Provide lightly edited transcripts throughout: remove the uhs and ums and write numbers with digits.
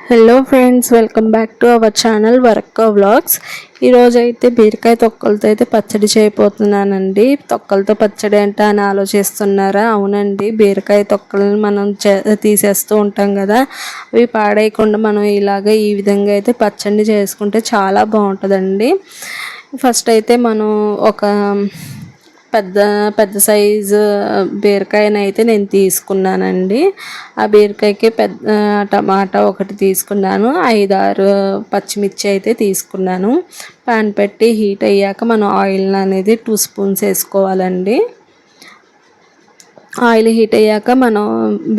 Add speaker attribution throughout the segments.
Speaker 1: Hello friends, welcome back to our channel work vlogs. ఈరోజు అయితే బీరకాయ తొక్కలతో అయితే పచ్చడి చేయబోతున్నానండి. తొక్కలతో పచ్చడి ఏంటా అని ఆలోచిస్తున్నారా? అవునండి, బీరకాయ తొక్కలను మనం తీసేస్తూ ఉంటాం కదా, అవి పాడేయకుండా మనం ఈ విధంగా అయితే పచ్చడి చేసుకుంటే చాలా బాగుంటుందండి. ఫస్ట్ అయితే మనం ఒక పెద్ద పెద్ద సైజు బీరకాయనైతే నేను తీసుకున్నానండి. ఆ బీరకాయకి టమాటా ఒకటి తీసుకున్నాను, 5-6 పచ్చిమిర్చి అయితే తీసుకున్నాను. పాన్ పెట్టి హీట్ అయ్యాక మనం ఆయిల్ అనేది 2 స్పూన్స్ వేసుకోవాలండి. ఆయిల్ హీట్ అయ్యాక మనం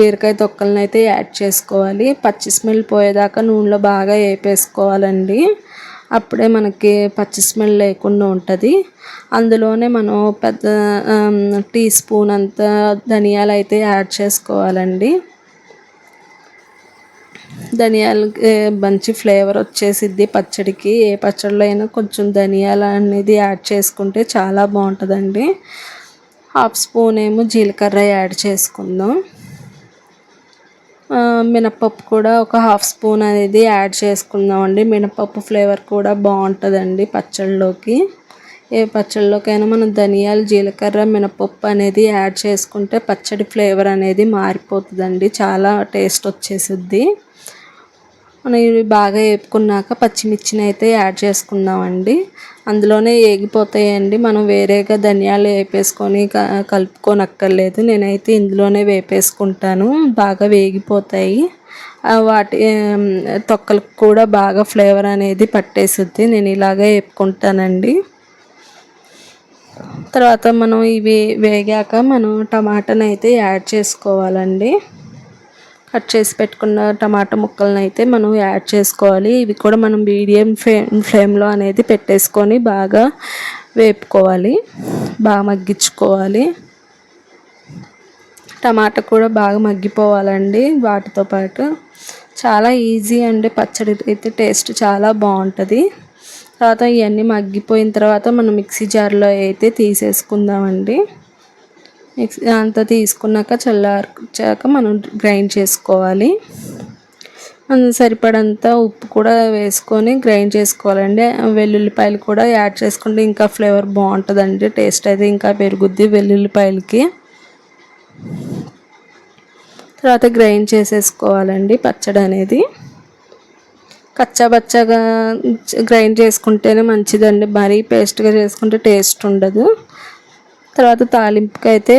Speaker 1: బీరకాయ తొక్కలను అయితే యాడ్ చేసుకోవాలి. పచ్చి స్మెల్ పోయేదాకా నూనెలో బాగా వేపేసుకోవాలండి. అప్పుడే మనకి పచ్చి స్మెల్ లేకుండా ఉంటుంది. అందులోనే మనం పెద్ద టీ స్పూన్ అంత ధనియాలు అయితే యాడ్ చేసుకోవాలండి. ధనియాలకి మంచి ఫ్లేవర్ వచ్చేసిద్ది పచ్చడికి. ఏ పచ్చడిలో అయినా కొంచెం ధనియాలు అనేది యాడ్ చేసుకుంటే చాలా బాగుంటుందండి. 1/2 స్పూన్ ఏమో జీలకర్ర యాడ్ చేసుకుందాం. మినపప్పు కూడా ఒక 1/2 స్పూన్ అనేది యాడ్ చేసుకుందామండి. మినపప్పు ఫ్లేవర్ కూడా బాగుంటుందండి పచ్చళ్ళలోకి. ఏ పచ్చళ్ళలోకైనా మనం ధనియాలు, జీలకర్ర, మినపప్పు అనేది యాడ్ చేసుకుంటే పచ్చడి ఫ్లేవర్ అనేది మారిపోతుందండి, చాలా టేస్ట్ వచ్చేసిద్ది. మనం ఇవి బాగా వేపుకున్నాక పచ్చిమిర్చిని అయితే యాడ్ చేసుకుందామండి. అందులోనే వేగిపోతాయండి, మనం వేరేగా ధనియాలు వేపేసుకొని కలుపుకోనక్కర్లేదు. నేనైతే ఇందులోనే వేపేసుకుంటాను, బాగా వేగిపోతాయి. వాటి తొక్కలకు కూడా బాగా ఫ్లేవర్ అనేది పట్టేస్తుంది. నేను ఇలాగే వేపుకుంటానండి. తర్వాత మనం ఇవి వేగాక మనం టమాటాని అయితే యాడ్ చేసుకోవాలండి. కట్ చేసి పెట్టుకున్న టమాటా ముక్కలను అయితే మనం యాడ్ చేసుకోవాలి. ఇవి కూడా మనం మీడియం ఫ్లేమ్లో అనేది పెట్టేసుకొని బాగా వేపుకోవాలి, బాగా మగ్గించుకోవాలి. టమాటా కూడా బాగా మగ్గిపోవాలండి వాటితో పాటు. చాలా ఈజీ అండి పచ్చడి అయితే, టేస్ట్ చాలా బాగుంటుంది. తర్వాత ఇవన్నీ మగ్గిపోయిన తర్వాత మనం మిక్సీ జార్లో అయితే తీసేసుకుందామండి. అంతా తీసుకున్నాక చల్లార్చాక మనం గ్రైండ్ చేసుకోవాలి. సరిపడంత ఉప్పు కూడా వేసుకొని గ్రైండ్ చేసుకోవాలండి. వెల్లుల్లిపాయలు కూడా యాడ్ చేసుకుంటే ఇంకా ఫ్లేవర్ బాగుంటుందండి, టేస్ట్ అయితే ఇంకా పెరుగుద్ది వెల్లుల్లిపాయలకి. తర్వాత గ్రైండ్ చేసేసుకోవాలండి పచ్చడి అనేది. కచ్చాబచ్చాగా గ్రైండ్ చేసుకుంటేనే మంచిదండి, మరీ పేస్ట్గా చేసుకుంటే టేస్ట్ ఉండదు. తర్వాత తాలింపుకి అయితే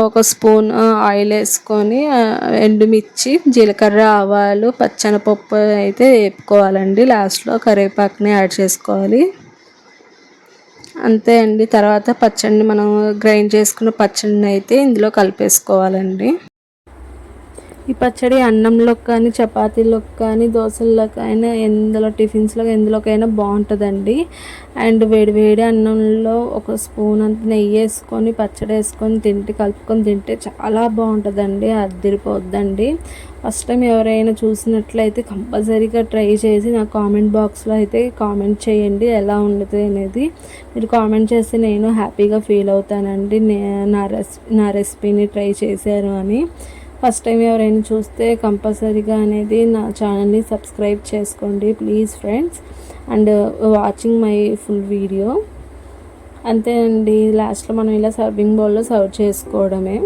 Speaker 1: ఒక స్పూన్ ఆయిల్ వేసుకొని ఎండుమిర్చి, జీలకర్ర, ఆవాలు, పచ్చెనపప్పు అయితే వేపుకోవాలండి. లాస్ట్లో కరివేపాకుని యాడ్ చేసుకోవాలి. అంతే అండి. తర్వాత పచ్చడిని మనం గ్రైండ్ చేసుకున్న పచ్చడిని అయితే ఇందులో కలిపేసుకోవాలండి. ఈ పచ్చడి అన్నంలోకి కానీ, చపాతీలోకి కానీ, దోశల్లోకైనా, టిఫిన్స్లో ఎందులోకైనా బాగుంటుందండి. అండ్ వేడి వేడి అన్నంలో ఒక స్పూన్ అంత నెయ్యి వేసుకొని పచ్చడి వేసుకొని కలుపుకొని తింటే చాలా బాగుంటుందండి, అదిరిపోద్దండి. ఫస్ట్ టైం ఎవరైనా చూసినట్లయితే కంపల్సరీగా ట్రై చేసి నా కామెంట్ బాక్స్లో అయితే కామెంట్ చేయండి ఎలా ఉంటుంది అనేది. మీరు కామెంట్ చేస్తే నేను హ్యాపీగా ఫీల్ అవుతానండి, నా రెసిపీని ట్రై చేశాను అని. ఫస్ట్ టైం ఎవరైనా చూస్తే కంపల్సరీగా అనేది నా ఛానల్ని సబ్స్క్రైబ్ చేసుకోండి please friends, and watching my full video. అంతే అండి, లాస్ట్లో మనం ఇలా సర్వింగ్ బౌల్లో సర్వ్ చేసుకోవడమే.